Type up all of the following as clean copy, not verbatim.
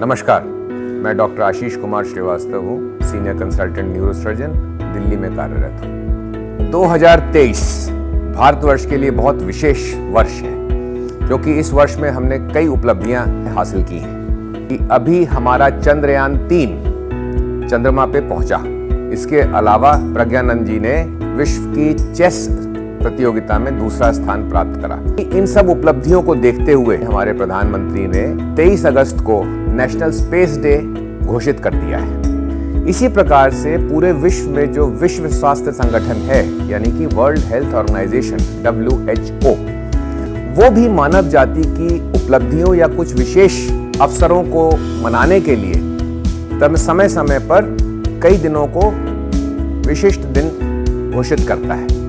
नमस्कार, मैं डॉक्टर आशीष कुमार श्रीवास्तव हूँ, सीनियर कंसल्टेंट न्यूरोसर्जन, दिल्ली में कार्यरत हूँ। 2023 भारतवर्ष के लिए बहुत विशेष वर्ष है, क्योंकि इस वर्ष में हमने कई उपलब्धियां हासिल की हैं कि अभी हमारा चंद्रयान 3 चंद्रमा पे पहुंचा। इसके अलावा प्रज्ञानंद जी ने विश्व की चेस प्रतियोगिता में दूसरा स्थान प्राप्त करा। इन सब उपलब्धियों को देखते हुए हमारे प्रधानमंत्री ने 23 अगस्त को नेशनल स्पेस डे घोषित कर दिया है। इसी प्रकार से पूरे विश्व में जो विश्व स्वास्थ्य संगठन है, यानी कि वर्ल्ड हेल्थ ऑर्गेनाइजेशन WHO, वो भी मानव जाति की उपलब्धियों या कुछ विशेष अवसरों को मनाने के लिए समय समय पर कई दिनों को विशिष्ट दिन घोषित करता है।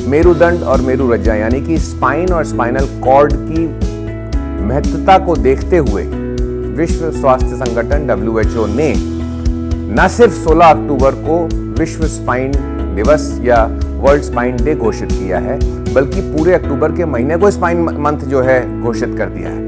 मेरुदंड और मेरुरज्जा यानी कि स्पाइन और स्पाइनल कॉर्ड की महत्वता को देखते हुए विश्व स्वास्थ्य संगठन WHO ने न सिर्फ 16 अक्टूबर को विश्व स्पाइन दिवस या वर्ल्ड स्पाइन डे घोषित किया है, बल्कि पूरे अक्टूबर के महीने को स्पाइन मंथ जो है घोषित कर दिया है।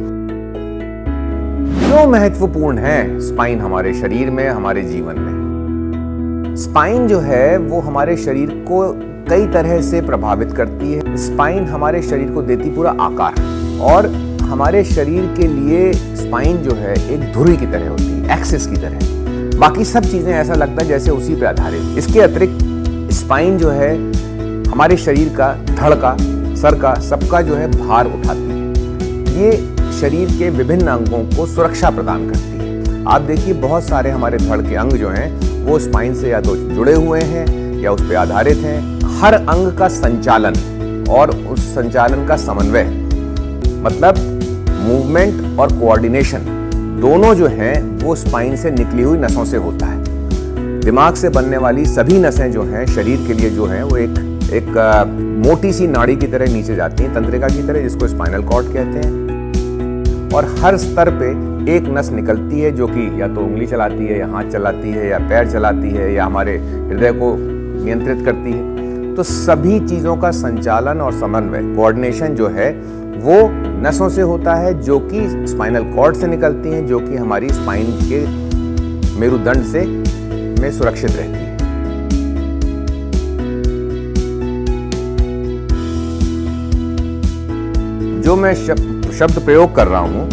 क्यों महत्वपूर्ण है स्पाइन हमारे शरीर में, हमारे जीवन में? स्पाइन जो है वो हमारे शरीर को कई तरह से प्रभावित करती है। स्पाइन हमारे शरीर को देती पूरा आकार, और हमारे शरीर के लिए स्पाइन जो है एक धुरी की तरह होती है, एक्सिस की तरह। बाकी सब चीजें ऐसा लगता है जैसे उसी पे आधारित। इसके अतिरिक्त स्पाइन जो है हमारे शरीर का, धड़ का, सर का, सबका जो है भार उठाती है। ये शरीर के विभिन्न अंगों को सुरक्षा प्रदान करती है। आप देखिए बहुत सारे हमारे धड़ के अंग जो हैं वो स्पाइन से या तो जुड़े हुए हैं या उस पर आधारित हैं। हर अंग का संचालन और उस संचालन का समन्वय, मतलब मूवमेंट और कोऑर्डिनेशन, दोनों जो हैं वो स्पाइन से निकली हुई नसों से होता है। दिमाग से बनने वाली सभी नसें जो हैं शरीर के लिए जो हैं वो एक मोटी सी नाड़ी की तरह नीचे जाती हैं, तंत्रिका की तरह, जिसको स्पाइनल कॉर्ड कहते हैं। और हर स्तर पे एक नस निकलती है जो कि या तो उंगली चलाती है, या हाथ चलाती है, या पैर चलाती है, या हमारे हृदय को नियंत्रित करती है। तो सभी चीजों का संचालन और समन्वय, कोऑर्डिनेशन जो है वो नसों से होता है, जो कि स्पाइनल कॉर्ड से निकलती हैं, जो कि हमारी स्पाइन के मेरुदंड से में सुरक्षित रहती है। जो मैं शब्द प्रयोग कर रहा हूं,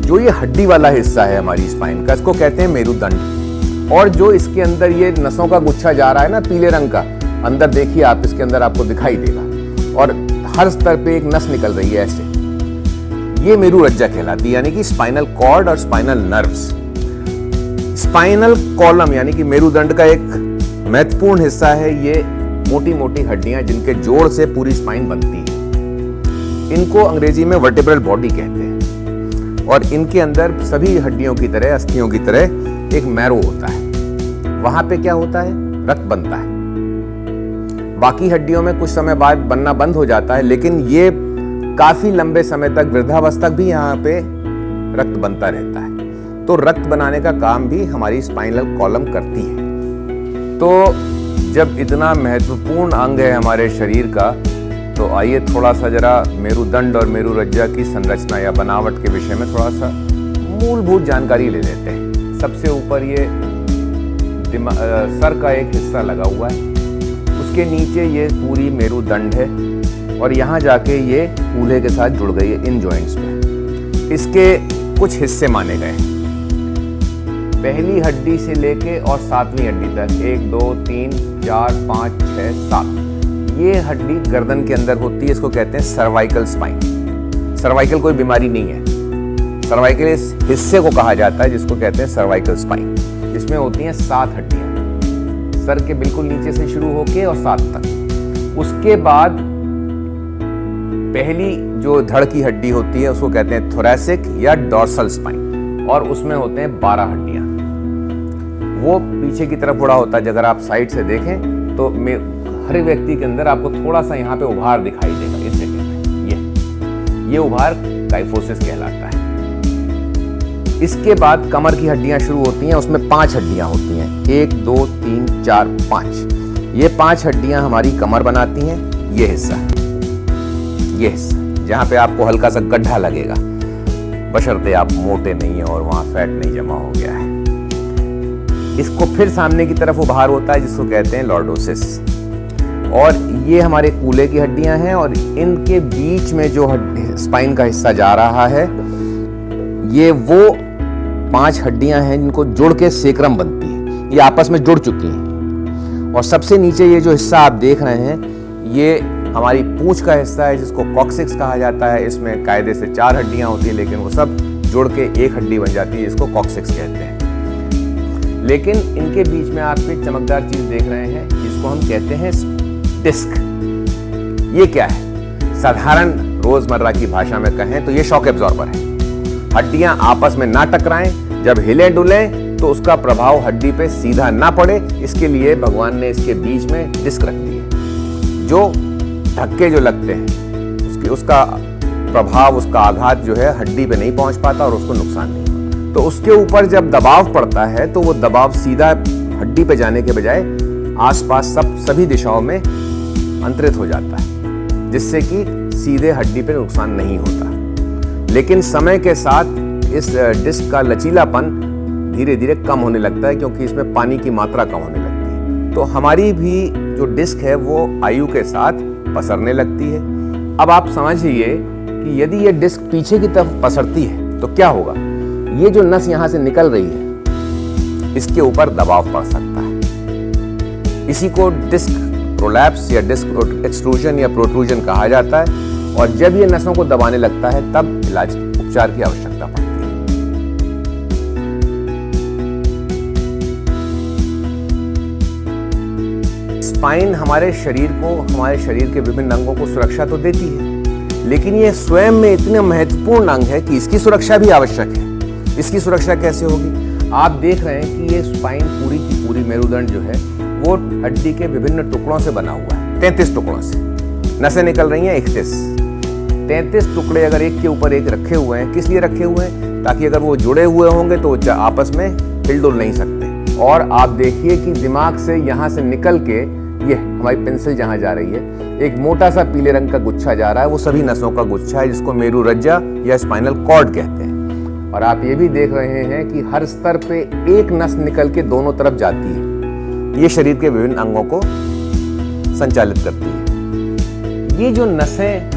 जो ये हड्डी वाला हिस्सा है हमारी स्पाइन का, इसको कहते हैं मेरुदंड। और जो इसके अंदर ये नसों का गुच्छा जा रहा है ना, पीले रंग का, अंदर देखिए आप, इसके अंदर आपको दिखाई देगा, और हर स्तर पे एक नस निकल रही है ऐसे, ये मेरुरज्जा कहलाती है, यानी कि स्पाइनल कॉर्ड और स्पाइनल नर्व्स। स्पाइनल कॉलम यानी कि मेरुदंड का एक महत्वपूर्ण हिस्सा है ये मोटी मोटी हड्डियां, जिनके जोड़ से पूरी स्पाइन बनती है। इनको अंग्रेजी में वर्टेब्रल बॉडी कहते हैं। और इनके अंदर सभी हड्डियों की तरह, अस्थियों की तरह एक मैरो होता है। वहां पे क्या होता है? रक्त बनता है। बाकी हड्डियों में कुछ समय बाद बनना बंद हो जाता है, लेकिन ये काफी लंबे समय तक, वृद्धावस्था तक भी यहाँ पे रक्त बनता रहता है। तो रक्त बनाने का काम भी हमारी स्पाइनल कॉलम करती है। तो जब इतना महत्वपूर्ण अंग है हमारे शरीर का, तो आइए थोड़ा सा जरा मेरुदंड और मेरुरज्जा की संरचना या बनावट के विषय में थोड़ा सा मूलभूत जानकारी ले लेते हैं। सबसे ऊपर ये सर का एक हिस्सा लगा हुआ है, उसके नीचे ये पूरी मेरुदंड है, और यहाँ जाके ये कूल्हे के साथ जुड़ गई है इन जॉइंट्स में। इसके कुछ हिस्से माने गए, पहली हड्डी से लेके और 7वीं हड्डी तक, 1 2 3 4 5 6 7, ये हड्डी गर्दन के अंदर होती है। इसको कहते हैं सर्वाइकल स्पाइन। सर्वाइकल कोई बीमारी नहीं है, सर्वाइकल इस हिस्से को कहा जाता है जिसको कहते हैं सर्वाइकल स्पाइन, जिसमें होती हैं 7 हड्डियां, सर के बिल्कुल नीचे से शुरू होके और 7 तक। उसके बाद पहली जो धड़ की हड्डी होती है उसको कहते हैं थोरैसिक या डॉर्सल स्पाइन, और उसमें होते हैं 12 हड्डियां। वो पीछे की तरफ मुड़ा होता है। अगर आप साइड से देखें तो हर व्यक्ति के अंदर आपको थोड़ा सा यहाँ पे उभार दिखाई देगा, इस जगह पे। ये उभार काइफोसिस कहलाता है। इसके बाद कमर की हड्डियां शुरू होती हैं, उसमें 5 हड्डियां होती हैं, 1 2 3 4 5। ये 5 हड्डियां हमारी कमर बनाती हैं। ये हिस्सा जहाँ पे आपको हल्का सा गड्ढा लगेगा, बशर्ते आप मोटे नहीं हैं और वहाँ फैट नहीं जमा हो गया है। इसको फिर सामने की तरफ उभार होता है जिसको कहते हैं लॉर्डोसिस, और ये हमारे कूल्हे की हड्डियां हैं और इनके बीच में जो स्पाइन का हिस्सा जा रहा है ये वो 5 हड्डियां हैं जिनको जुड़ के सेक्रम बनती है। ये आपस में जुड़ चुकी हैं। और सबसे नीचे ये जो हिस्सा आप देख रहे हैं ये हमारी पूंछ का हिस्सा है जिसको कॉक्सिक्स कहा जाता है। इसमें कायदे से 4 हड्डियां होती है लेकिन वो सब जुड़ के एक हड्डी बन जाती है जिसको कॉक्सिक्स कहते हैं। लेकिन इनके बीच में आप एक चमकदार चीज देख रहे हैं जिसको हम कहते हैं डिस्क। ये क्या है? साधारण रोजमर्रा की भाषा में कहें तो ये शॉक एब्जॉर्बर है। हड्डियां आपस में ना टकराएं, जब हिले डुलें तो उसका प्रभाव हड्डी पे सीधा ना पड़े, इसके लिए भगवान ने इसके बीच में डिस्क रख दी है। जो धक्के जो लगते हैं उसका प्रभाव, उसका आघात जो है हड्डी पे नहीं पहुंच पाता और उसको नुकसान नहीं होता। तो उसके ऊपर जब दबाव पड़ता है तो वो दबाव सीधा हड्डी पे जाने के बजाय आसपास सभी दिशाओं में अंतरित हो जाता है, जिससे कि सीधे हड्डी पे नुकसान नहीं होता। लेकिन समय के साथ इस डिस्क का लचीलापन धीरे धीरे कम होने लगता है क्योंकि इसमें पानी की मात्रा कम होने लगती है। तो हमारी भी जो डिस्क है वो आयु के साथ पसरने लगती है। अब आप समझिए कि यदि ये डिस्क पीछे की तरफ पसरती है तो क्या होगा? ये जो नस यहां से निकल रही है इसके ऊपर दबाव पड़ सकता है। इसी को डिस्क प्रोलैप्स या डिस्क एक्सट्रूजन या प्रोट्रूजन कहा जाता है। और जब ये नसों को दबाने लगता है तब उपचार की आवश्यकता पड़ती है। स्पाइन हमारे शरीर के विभिन्न अंगों को सुरक्षा तो देती है, लेकिन ये स्वयं में इतने महत्वपूर्ण अंग है कि इसकी सुरक्षा भी आवश्यक है। इसकी सुरक्षा कैसे होगी? आप देख रहे हैं कि ये स्पाइन पूरी की पूरी मेरुदंड जो है वो हड्डी के विभिन्न टुकड़ों से बना हुआ है। 33 टुकड़ों से नसें निकल रही हैं। 33 टुकड़े अगर एक के ऊपर एक रखे हुए हैं, किस लिए रखे हुए हैं? ताकि अगर वो जुड़े हुए होंगे तो आपस में हिलडुल नहीं सकते। और आप देखिए कि दिमाग से यहाँ से निकल के ये हमारी पेंसिल जहाँ जा रही है एक मोटा सा पीले रंग का गुच्छा जा रहा है, वो सभी नसों का गुच्छा है जिसको मेरुरज्जा या स्पाइनल कॉर्ड कहते हैं। और आप ये भी देख रहे हैं कि हर स्तर पे एक नस निकल के दोनों तरफ जाती है। ये शरीर के विभिन्न अंगों को संचालित करती है। ये जो नसें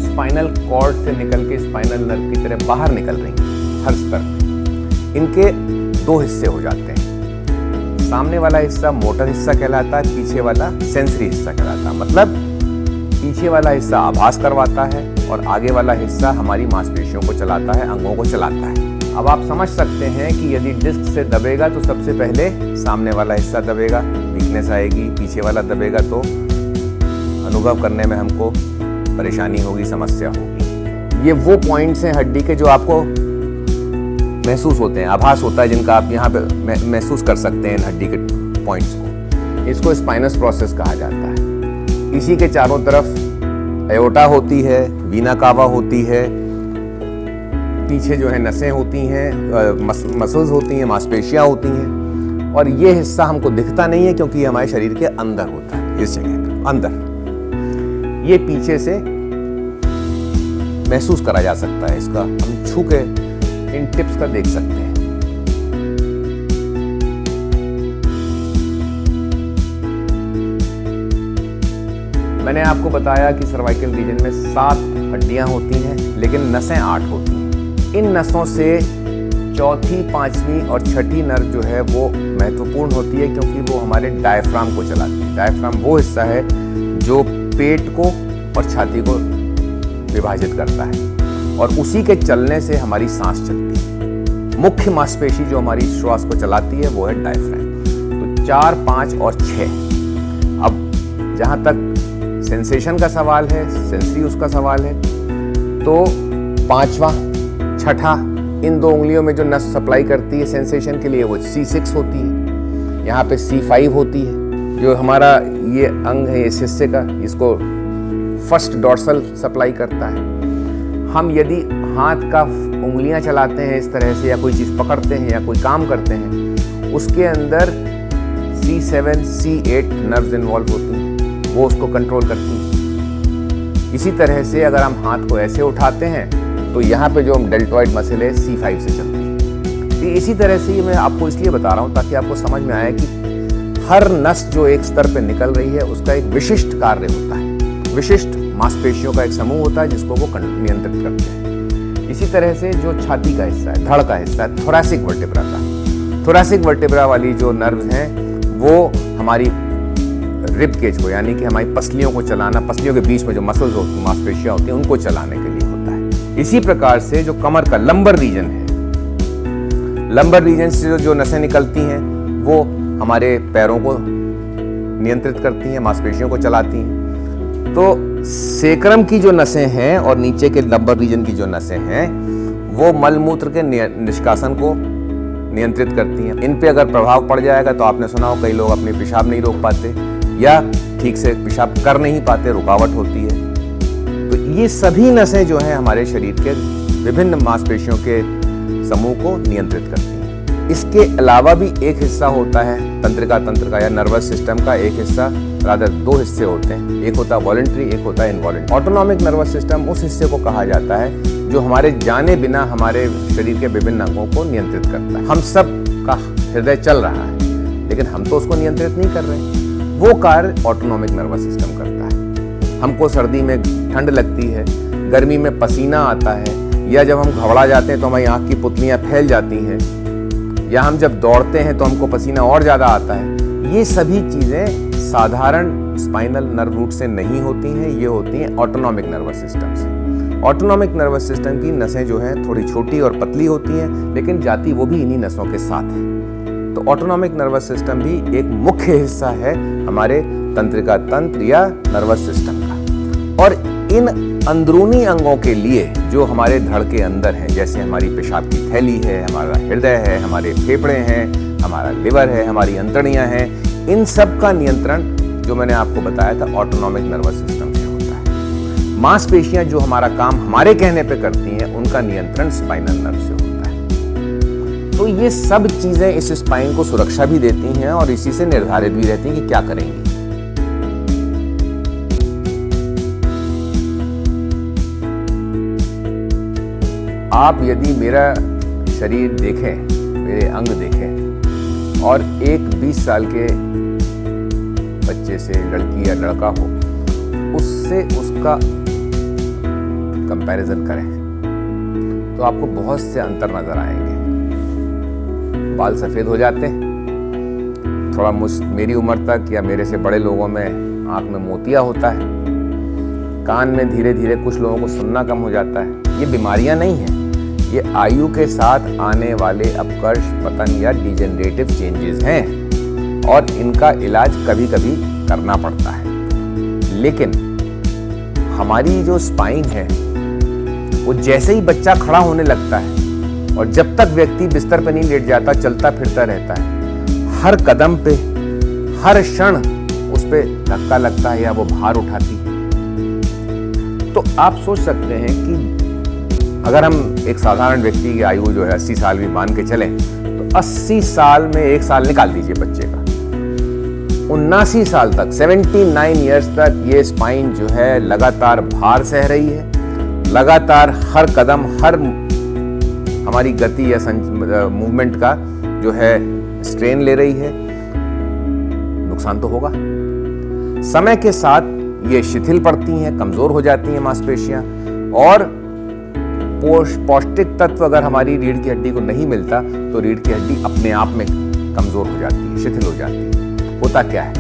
स्पाइनल कॉर्ड से निकल के स्पाइनल नर्व की तरह बाहर निकल रही हैं हर स्तर पे, इनके 2 हिस्से हो जाते हैं। सामने वाला हिस्सा मोटर हिस्सा कहलाता है, पीछे वाला सेंसरी हिस्सा कहलाता है। मतलब पीछे वाला हिस्सा आभास करवाता है और आगे वाला हिस्सा हमारी मांसपेशियों को चलाता है, अंगों को चलाता है। अब आप समझ सकते हैं कि यदि डिस्क से दबेगा तो सबसे पहले सामने वाला हिस्सा दबेगा, वीकनेस आएगी। पीछे वाला दबेगा तो अनुभव करने में हमको परेशानी होगी, समस्या होगी। ये वो पॉइंट्स हैं हड्डी के जो आपको महसूस होते हैं, आभास होता है, जिनका आप यहाँ पे महसूस कर सकते हैं इन हड्डी के पॉइंट्स को। इसको स्पाइनस प्रोसेस कहा जाता है। इसी के चारों तरफ एओर्टा होती है, वीना कावा होती है, पीछे जो है नसें होती हैं, मसल्स होती हैं, मांसपेशियां होती हैं। और ये हिस्सा हमको दिखता नहीं है क्योंकि ये हमारे शरीर के अंदर होता है, इस जगह पर अंदर। ये पीछे से महसूस करा जा सकता है, इसका हम छू के इन टिप्स का देख सकते हैं। मैंने आपको बताया कि सर्वाइकल रीजन में 7 हड्डियां होती हैं लेकिन नसें 8 होती हैं। इन नसों से चौथी, 5वीं और 6ठी नर्व जो है वो महत्वपूर्ण होती है क्योंकि वो हमारे डायफ्राम को चलाती है। डायफ्राम वो हिस्सा है जो पेट को और छाती को विभाजित करता है और उसी के चलने से हमारी सांस चलती है। मुख्य मांसपेशी जो हमारी श्वास को चलाती है वो है डायफ्राम। तो 4, 5 और 6। अब जहाँ तक सेंसेशन का सवाल है, सेंसरी उसका सवाल है, तो 5वां, 6ठा इन 2 उंगलियों में जो नस सप्लाई करती है सेंसेशन के लिए वो C6 होती है। यहाँ पे C5 होती है। जो हमारा ये अंग है इस हिस्से का, इसको फर्स्ट डॉर्सल सप्लाई करता है। हम यदि हाथ का उंगलियां चलाते हैं इस तरह से या कोई चीज़ पकड़ते हैं या कोई काम करते हैं, उसके अंदर C7, C8 नर्व्स इन्वॉल्व होती हैं, वो उसको कंट्रोल करती हैं। इसी तरह से अगर हम हाथ को ऐसे उठाते हैं तो यहाँ पे जो डेल्टॉइड मसल है C5 से चलती है। तो इसी तरह से ये मैं आपको इसलिए बता रहा हूँ ताकि आपको समझ में आए कि हर नस जो एक स्तर पे निकल रही है उसका एक विशिष्ट कार्य होता है, विशिष्ट मांसपेशियों का एक समूह होता है जिसको वो नियंत्रित करते हैं। इसी तरह से जो छाती का हिस्सा है, धड़ का हिस्सा है, थोरैसिक वर्टेब्रा का, थोरैसिक वर्टेब्रा वाली जो नर्व्स हैं वो हमारी रिब केज को यानी कि हमारी पसलियों को चलाना, पसलियों के बीच में जो मसल्स होती हैं, मांसपेशियां होती हैं, उनको चलाने के लिए होता है। इसी प्रकार से जो कमर का लंबर रीजन है, लंबर रीजन से जो नसें निकलती हैं वो हमारे पैरों को नियंत्रित करती हैं, मांसपेशियों को चलाती हैं। तो सेक्रम की जो नसें हैं और नीचे के लंबर रीजन की जो नसें हैं वो मलमूत्र के निष्कासन को नियंत्रित करती हैं। इन पे अगर प्रभाव पड़ जाएगा तो आपने सुना हो कई लोग अपने पेशाब नहीं रोक पाते या ठीक से पेशाब कर नहीं पाते, रुकावट होती है। तो ये सभी नसें जो हैं हमारे शरीर के विभिन्न मांसपेशियों के समूह को नियंत्रित करती हैं। इसके अलावा भी एक हिस्सा होता है तंत्रिका तंत्र का या नर्वस सिस्टम का, एक हिस्सा रादर दो हिस्से होते हैं, एक होता है वॉलंटरी, एक होता है इनवॉलंटरी। ऑटोनॉमिक नर्वस सिस्टम उस हिस्से को कहा जाता है जो हमारे जाने बिना हमारे शरीर के विभिन्न अंगों को नियंत्रित करता है। हम सब का हृदय चल रहा है लेकिन हम तो उसको नियंत्रित नहीं कर रहे, वो कार्य ऑटोनॉमिक नर्वस सिस्टम करता है। हमको सर्दी में ठंड लगती है, गर्मी में पसीना आता है, या जब हम घबरा जाते हैं तो हमारी आँख की पुतलियाँ फैल जाती हैं, या हम जब दौड़ते हैं तो हमको पसीना और ज़्यादा आता है। ये सभी चीज़ें साधारण स्पाइनल नर्व रूट से नहीं होती हैं, ये होती हैं ऑटोनॉमिक नर्वस सिस्टम से। ऑटोनॉमिक नर्वस सिस्टम की नसें जो हैं थोड़ी छोटी और पतली होती हैं लेकिन जाती वो भी इन्हीं नसों के साथ है। तो ऑटोनॉमिक नर्वस सिस्टम भी एक मुख्य हिस्सा है हमारे तंत्रिका तंत्र या नर्वस सिस्टम का। और इन अंदरूनी अंगों के लिए जो हमारे धड़ के अंदर हैं, जैसे हमारी पेशाब की थैली है, हमारा हृदय है, हमारे फेफड़े हैं, हमारा लिवर है, हमारी अंतड़ियां हैं, इन सब का नियंत्रण जो मैंने आपको बताया था ऑटोनॉमिक नर्वस सिस्टम से होता है। मांसपेशियां जो हमारा काम हमारे कहने पे करती हैं उनका नियंत्रण स्पाइनल नर्व से होता है। तो ये सब चीजें इस स्पाइन को सुरक्षा भी देती हैं और इसी से निर्धारित भी रहती हैं कि क्या करेंगी। आप यदि मेरा शरीर देखें, मेरे अंग देखें और एक 20 साल के बच्चे से, लड़की या लड़का हो, उससे उसका कंपैरिजन करें तो आपको बहुत से अंतर नजर आएंगे। बाल सफ़ेद हो जाते हैं, थोड़ा मेरी उम्र तक या मेरे से बड़े लोगों में आँख में मोतिया होता है, कान में धीरे धीरे कुछ लोगों को सुनना कम हो जाता है। ये बीमारियां नहीं हैं, ये आयु के साथ आने वाले अपकर्ष, पतन या डिजेनरेटिव चेंजेस हैं और इनका इलाज कभी कभी करना पड़ता है। लेकिन हमारी जो स्पाइन है वो जैसे ही बच्चा खड़ा होने लगता है और जब तक व्यक्ति बिस्तर पर नहीं लेट जाता, चलता फिरता रहता है, हर कदम पे, हर क्षण उस पे धक्का लगता है या वो भार उठाती है। तो आप सोच सकते हैं कि अगर हम एक साधारण व्यक्ति की आयु जो है 80 साल भी मान के चलें तो 80 साल में 1 साल निकाल दीजिए बच्चे का, 79 साल तक, 79 ईयर्स तक ये स्पाइन जो है लगातार भार सह रही है, लगातार हर कदम, हर हमारी गति या मूवमेंट का जो है स्ट्रेन ले रही है। नुकसान तो होगा। समय के साथ ये शिथिल पड़ती हैं, कमजोर हो जाती हैं मांसपेशियां, और पौष्टिक तत्व अगर हमारी रीढ़ की हड्डी को नहीं मिलता तो रीढ़ की हड्डी अपने आप में कमजोर हो जाती है, शिथिल हो जाती है। होता क्या है,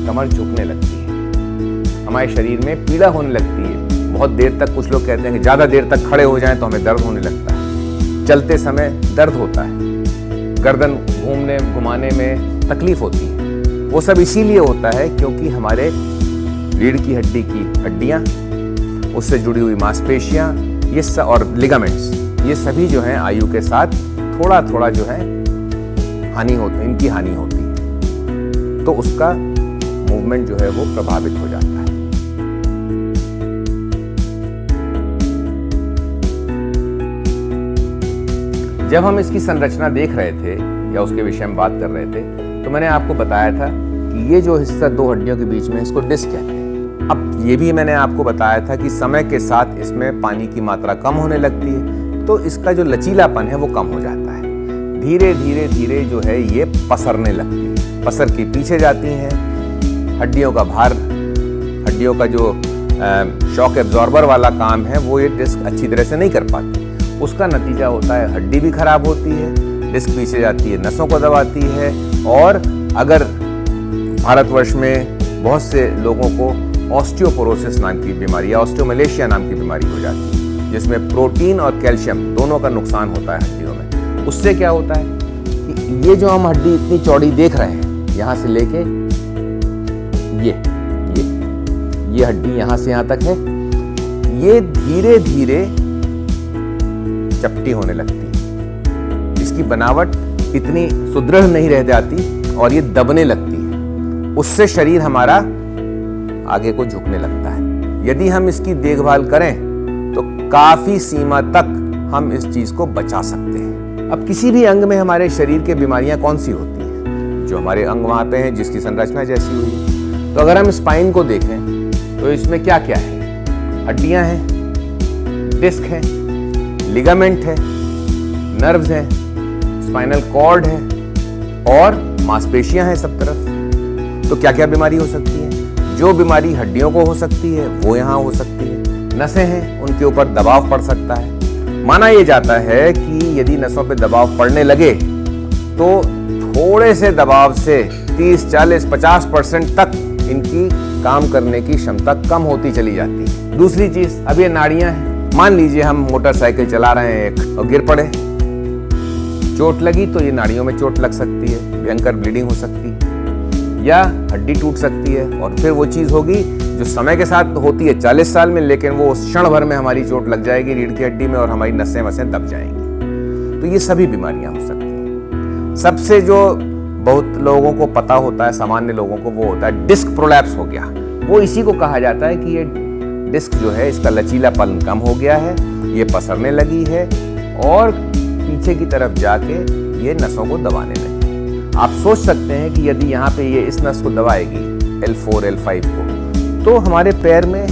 कमर झुकने लगती है, हमारे शरीर में पीड़ा होने लगती है। बहुत देर तक, कुछ लोग कहते हैं कि ज्यादा देर तक खड़े हो जाएं तो हमें दर्द होने लगता है, चलते समय दर्द होता है, गर्दन घुमाने में तकलीफ होती है। वो सब इसीलिए होता है क्योंकि हमारे रीढ़ की हड्डी की हड्डियां, उससे जुड़ी हुई मांसपेशियां, ये सब और लिगामेंट्स, ये सभी जो हैं आयु के साथ थोड़ा थोड़ा जो है इनकी हानि होती है, तो उसका मूवमेंट जो है वो प्रभावित हो जाता है। जब हम इसकी संरचना देख रहे थे या उसके विषय में बात कर रहे थे तो मैंने आपको बताया था कि ये जो हिस्सा दो हड्डियों के बीच में, इसको डिस्क कहते हैं। अब ये भी मैंने आपको बताया था कि समय के साथ इसमें पानी की मात्रा कम होने लगती है, तो इसका जो लचीलापन है वो कम हो जाता है। धीरे धीरे धीरे जो है ये पसरने लगती है, पसर के पीछे जाती हैं। हड्डियों का भार, हड्डियों का जो शॉक एब्जॉर्बर वाला काम है वो ये डिस्क अच्छी तरह से नहीं कर पाती। उसका नतीजा होता है हड्डी भी खराब होती है, डिस्क पीछे जाती है, नसों को दबाती है। और अगर भारतवर्ष में बहुत से लोगों को ऑस्टियोपोरोसिस नाम की बीमारी या ऑस्टियोमलेशिया नाम की बीमारी हो जाती है, जिसमें प्रोटीन और कैल्शियम दोनों का नुकसान होता है हड्डियों में। उससे क्या होता है कि ये जो हम हड्डी इतनी चौड़ी देख रहे हैं, यहाँ से लेके ये हड्डी यहाँ से यहाँ तक है, ये धीरे धीरे चपटी होने लगती है। इसकी बनावट इतनी सुदृढ़ नहीं रह जाती और ये दबने लगती है। उससे शरीर हमारा आगे को झुकने लगता है। यदि हम इसकी देखभाल करें तो काफी सीमा तक हम इस चीज को बचा सकते हैं। अब किसी भी अंग में हमारे शरीर के बीमारियां कौन सी होती हैं? जो हमारे अंग वहां पे हैं जिसकी संरचना जैसी हुई है। तो अगर हम स्पाइन को देखें तो इसमें क्या क्या है? हड्डियां हैं, डिस्क है, लिगामेंट है, नर्व्स हैं, स्पाइनल कॉर्ड है और मांसपेशियां हैं सब तरफ। तो क्या क्या बीमारी हो सकती है? जो बीमारी हड्डियों को हो सकती है वो यहाँ हो सकती है। नसें हैं, उनके ऊपर दबाव पड़ सकता है। माना यह जाता है कि यदि नसों पे दबाव पड़ने लगे तो थोड़े से दबाव से 30, 40, 50% तक इनकी काम करने की क्षमता कम होती चली जाती है। दूसरी चीज, अब ये नाड़ियां हैं। मान लीजिए हम मोटरसाइकिल चला रहे हैं एक और गिर पड़े, चोट लगी तो ये नाड़ियों में चोट लग सकती है, भयंकर ब्लीडिंग हो सकती है, या हड्डी टूट सकती है। और फिर वो चीज होगी जो समय के साथ होती है 40 साल में, लेकिन वो क्षण भर में हमारी चोट लग जाएगी रीढ़ की हड्डी में और हमारी नसें वसें दब जाएंगी। तो ये सभी बीमारियां हो सकती हैं। सबसे जो बहुत लोगों को पता होता है, सामान्य लोगों को, वो होता है डिस्क प्रोलैप्स हो गया। वो इसी को कहा जाता है कि ये डिस्क जो है इसका लचीलापन कम हो गया है, ये पसरने लगी है और पीछे की तरफ जाके ये नसों को दबाने लगी। आप सोच सकते हैं कि यदि यहाँ पे ये इस नस को दबाएगी L4, L5 को, तो हमारे पैर में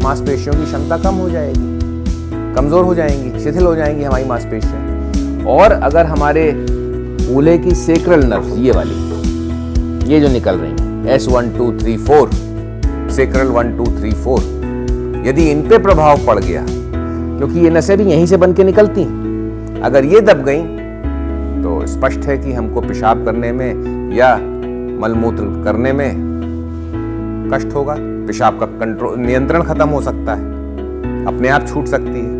मांसपेशियों की क्षमता कम हो जाएगी, कमजोर हो जाएंगी, शिथिल हो जाएंगी हमारी मांसपेशियां। और अगर हमारे कूल्हे की सेक्रल नर्व्स, ये वाली, ये जो निकल रही हैं S1, 2, 3, 4, सेक्रल 1, 2, 3, 4, यदि इन पे प्रभाव पड़ गया, क्योंकि ये नसें भी यहीं से बन के निकलती हैं, अगर ये दब गई तो स्पष्ट है कि हमको पेशाब करने में या मलमूत्र करने में कष्ट होगा। पेशाब का कंट्रोल, नियंत्रण खत्म हो सकता है, अपने आप छूट सकती है।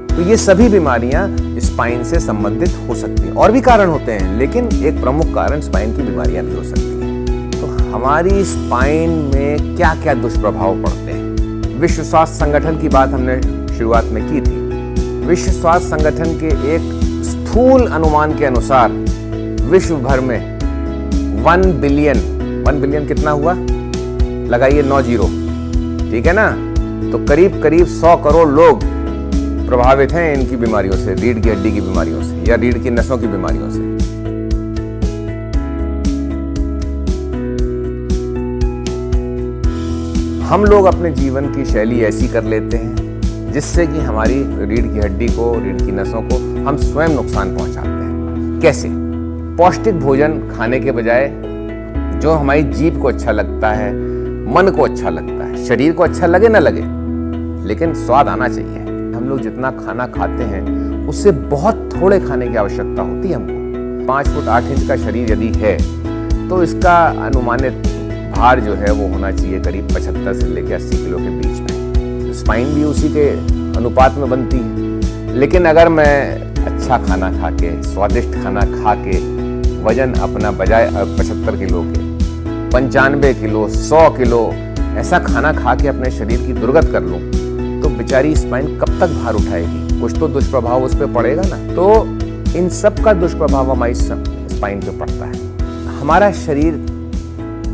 तो ये सभी बीमारियां स्पाइन से संबंधित हो सकती हैं। और भी कारण होते हैं, लेकिन एक प्रमुख कारण स्पाइन की बीमारियां भी हो सकती हैं। तो हमारी स्पाइन में क्या क्या दुष्प्रभाव पड़ते हैं? विश्व स्वास्थ्य संगठन की बात हमने शुरुआत में की थी। विश्व स्वास्थ्य संगठन के एक स्थूल अनुमान के अनुसार विश्व भर में 1 बिलियन कितना हुआ? लगाइए 9 जीरो, ठीक है ना? तो करीब करीब 100 करोड़ लोग प्रभावित हैं इनकी बीमारियों से, रीढ़ की हड्डी की बीमारियों से या रीढ़ की नसों की बीमारियों से। हम लोग अपने जीवन की शैली ऐसी कर लेते हैं जिससे कि हमारी रीढ़ की हड्डी को, रीढ़ की नसों को हम स्वयं नुकसान पहुंचाते हैं। कैसे? पौष्टिक भोजन खाने के बजाय जो हमारी जीभ को अच्छा लगता है, मन को अच्छा लगता है, शरीर को अच्छा लगे ना लगे, लेकिन स्वाद आना चाहिए। हम लोग जितना खाना खाते हैं उससे बहुत थोड़े खाने की आवश्यकता होती है हमको। 5 फुट 8 इंच का शरीर यदि है तो इसका अनुमानित भार जो है वो होना चाहिए करीब 75 से लेकर 80 किलो के बीच में। स्पाइन भी उसी के अनुपात में बनती है। लेकिन अगर मैं अच्छा खाना खा के, स्वादिष्ट खाना खा के वजन अपना बजाय 75 किलो के 95 किलो, 100 किलो ऐसा खाना खा के अपने शरीर की दुर्गत कर लूं, तो बेचारी स्पाइन कब तक भार उठाएगी? कुछ तो दुष्प्रभाव उस पर पड़ेगा ना। तो इन सब का दुष्प्रभाव हमारी स्पाइन पे पड़ता है। हमारा शरीर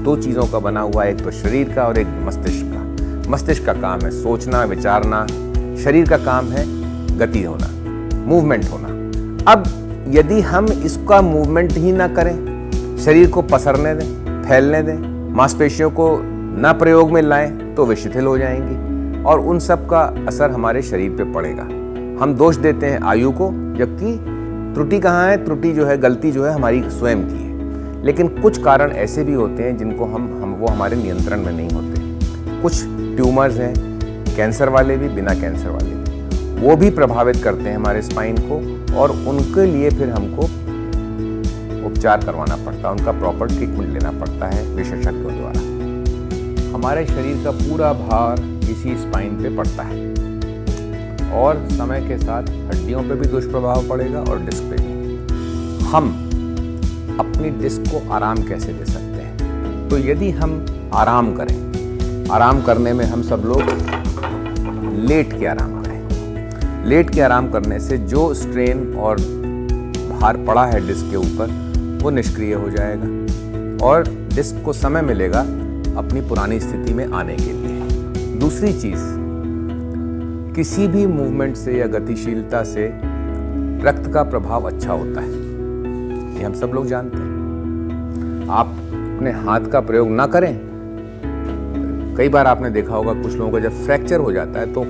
2 चीज़ों का बना हुआ है, एक तो शरीर का और एक मस्तिष्क का। मस्तिष्क का काम है सोचना, विचारना, शरीर का काम है गति होना, मूवमेंट होना। अब यदि हम इसका मूवमेंट ही ना करें, शरीर को पसरने दें, फैलने दें, मांसपेशियों को ना प्रयोग में लाएं तो वे शिथिल हो जाएंगी और उन सब का असर हमारे शरीर पे पड़ेगा। हम दोष देते हैं आयु को, जबकि त्रुटि कहाँ है? त्रुटि जो है, गलती जो है हमारी स्वयं की है। लेकिन कुछ कारण ऐसे भी होते हैं जिनको वो हमारे नियंत्रण में नहीं होते। कुछ ट्यूमर्स हैं, कैंसर वाले भी, बिना कैंसर वाले भी, वो भी प्रभावित करते हैं हमारे स्पाइन को और उनके लिए फिर हमको उपचार करवाना पड़ता है, उनका प्रॉपर ट्रीटमेंट लेना पड़ता है विशेषज्ञों द्वारा। हमारे शरीर का पूरा भार इसी स्पाइन पे पड़ता है और समय के साथ हड्डियों पे भी दुष्प्रभाव पड़ेगा और डिस्क पे भी। हम अपनी डिस्क को आराम कैसे दे सकते हैं? तो यदि हम आराम करें, आराम करने में हम सब लोग लेट के आराम करें। लेट के आराम करने से जो स्ट्रेन और भार पड़ा है डिस्क के ऊपर वो निष्क्रिय हो जाएगा और डिस्क को समय मिलेगा अपनी पुरानी स्थिति में आने के लिए। दूसरी चीज, किसी भी मूवमेंट से या गतिशीलता से रक्त का प्रभाव अच्छा होता है, ये हम सब लोग जानते हैं। आप अपने हाथ का प्रयोग ना करें। कई बार आपने देखा होगा कुछ लोगों का जब फ्रैक्चर हो जाता है तो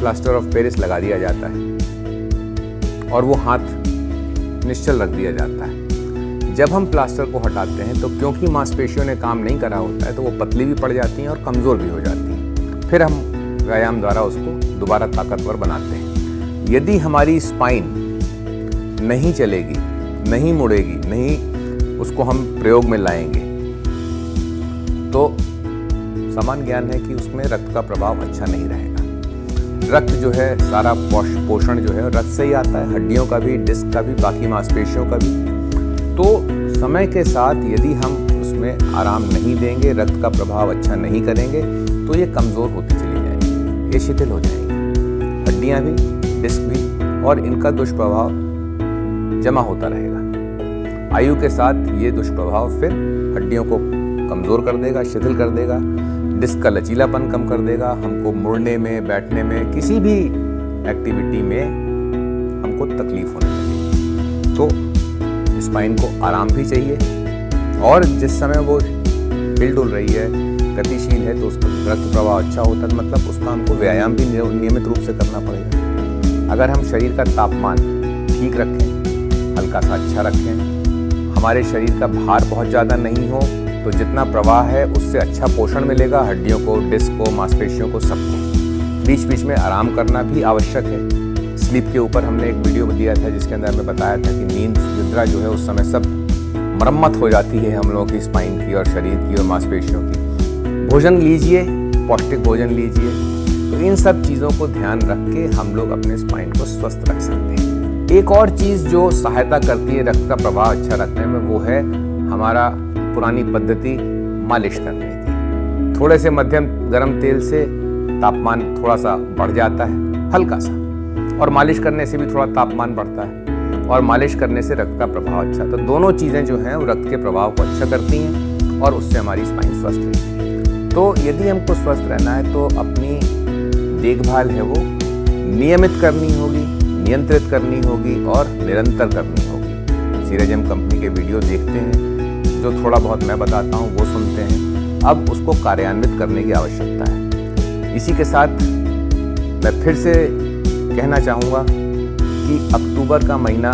प्लास्टर ऑफ पेरिस लगा दिया जाता है और वो हाथ निश्चल रख दिया जाता है। जब हम प्लास्टर को हटाते हैं तो क्योंकि मांसपेशियों ने काम नहीं करा होता है तो वो पतली भी पड़ जाती हैं और कमज़ोर भी हो जाती हैं। फिर हम व्यायाम द्वारा उसको दोबारा ताकतवर बनाते हैं। यदि हमारी स्पाइन नहीं चलेगी, नहीं मुड़ेगी, नहीं उसको हम प्रयोग में लाएंगे तो समान ज्ञान है कि उसमें रक्त का प्रभाव अच्छा नहीं रहेगा। रक्त जो है, सारा पोषण जो है रक्त से ही आता है, हड्डियों का भी, डिस्क का भी, बाकी मांसपेशियों का भी। तो समय के साथ यदि हम उसमें आराम नहीं देंगे, रक्त का प्रभाव अच्छा नहीं करेंगे तो ये कमज़ोर होती चली जाएगी, ये शिथिल हो जाएंगी, हड्डियाँ भी, डिस्क भी, और इनका दुष्प्रभाव जमा होता रहेगा। आयु के साथ ये दुष्प्रभाव फिर हड्डियों को कमज़ोर कर देगा, शिथिल कर देगा, डिस्क का लचीलापन कम कर देगा, हमको मुड़ने में, बैठने में, किसी भी एक्टिविटी में हमको तकलीफ होने लगेगी। तो स्पाइन को आराम भी चाहिए और जिस समय वो हिल डुल रही है, गतिशील है, तो उसका रक्त प्रवाह अच्छा होता है, मतलब उसका हमको व्यायाम भी नियमित रूप से करना पड़ेगा। अगर हम शरीर का तापमान ठीक रखें, हल्का सा अच्छा रखें, हमारे शरीर का भार बहुत ज़्यादा नहीं हो, तो जितना प्रवाह है उससे अच्छा पोषण मिलेगा हड्डियों को, डिस्क को, मांसपेशियों को, सबको। बीच बीच में आराम करना भी आवश्यक है। स्लीप के ऊपर हमने एक वीडियो दिया था जिसके अंदर हमें बताया था कि नींद निद्रा जो है उस समय सब मरम्मत हो जाती है हम लोगों की स्पाइन की और शरीर की और मांसपेशियों की। भोजन लीजिए, पौष्टिक भोजन लीजिए। तो इन सब चीज़ों को ध्यान रख के हम लोग अपने स्पाइन को स्वस्थ रख सकते हैं। एक और चीज़ जो सहायता करती है रक्त का प्रवाह अच्छा रखने में वो है हमारा पुरानी पद्धति मालिश करने की। थोड़े से मध्यम गर्म तेल से तापमान थोड़ा सा बढ़ जाता है, हल्का सा, और मालिश करने से भी थोड़ा तापमान बढ़ता है और मालिश करने से रक्त का प्रभाव अच्छा। तो दोनों चीज़ें जो हैं वो रक्त के प्रभाव को अच्छा करती हैं और उससे हमारी स्पाइन स्वस्थ रहती है। तो यदि हमको स्वस्थ रहना है तो अपनी देखभाल है वो नियमित करनी होगी, नियंत्रित करनी होगी और निरंतर करनी होगी। सीरजम कंपनी के वीडियो देखते हैं, जो थोड़ा बहुत मैं बताता हूँ वो सुनते हैं, अब उसको कार्यान्वित करने की आवश्यकता है। इसी के साथ मैं फिर से कहना चाहूँगा कि अक्टूबर का महीना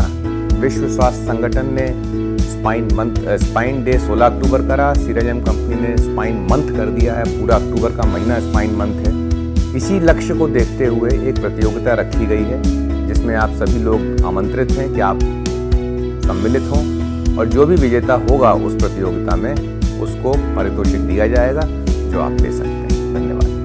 विश्व स्वास्थ्य संगठन ने स्पाइन डे 16 अक्टूबर करा, सीरजम कंपनी ने स्पाइन मंथ कर दिया है, पूरा अक्टूबर का महीना स्पाइन मंथ है। इसी लक्ष्य को देखते हुए एक प्रतियोगिता रखी गई है जिसमें आप सभी लोग आमंत्रित हैं कि आप सम्मिलित हों और जो भी विजेता होगा उस प्रतियोगिता में उसको पारितोषिक दिया जाएगा जो आप ले सकते हैं। धन्यवाद।